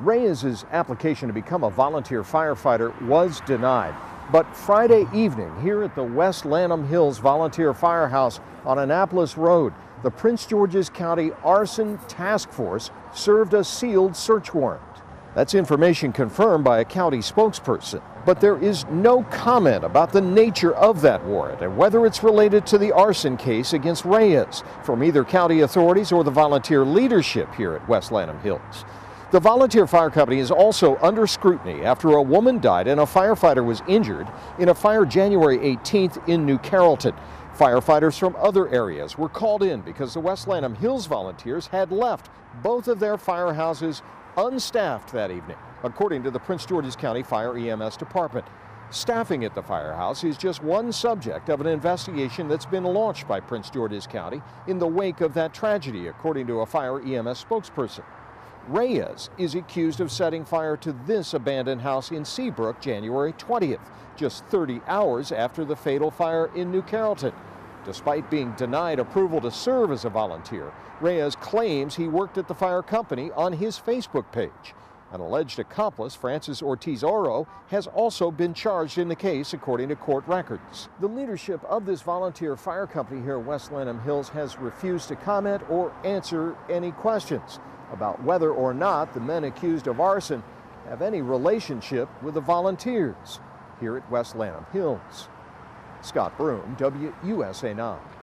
Reyes's application to become a volunteer firefighter was denied. But Friday evening, here at the West Lanham Hills Volunteer Firehouse on Annapolis Road, the Prince George's County Arson Task Force served a sealed search warrant. That's information confirmed by a county spokesperson. But there is no comment about the nature of that warrant and whether it's related to the arson case against Reyes from either county authorities or the volunteer leadership here at West Lanham Hills. The volunteer fire company is also under scrutiny after a woman died and a firefighter was injured in a fire January 18th in New Carrollton. Firefighters from other areas were called in because the West Lanham Hills volunteers had left both of their firehouses unstaffed that evening, according to the Prince George's County Fire EMS Department. Staffing at the firehouse is just one subject of an investigation that's been launched by Prince George's County in the wake of that tragedy, according to a fire EMS spokesperson. Reyes is accused of setting fire to this abandoned house in Seabrook January 20th, just 30 hours after the fatal fire in New Carrollton. Despite being denied approval to serve as a volunteer, Reyes claims he worked at the fire company on his Facebook page. An alleged accomplice, Francis Ortiz-Oro, has also been charged in the case, according to court records. The leadership of this volunteer fire company here at West Lanham Hills has refused to comment or answer any questions about whether or not the men accused of arson have any relationship with the volunteers here at West Lanham Hills. Scott Broom, WUSA 9.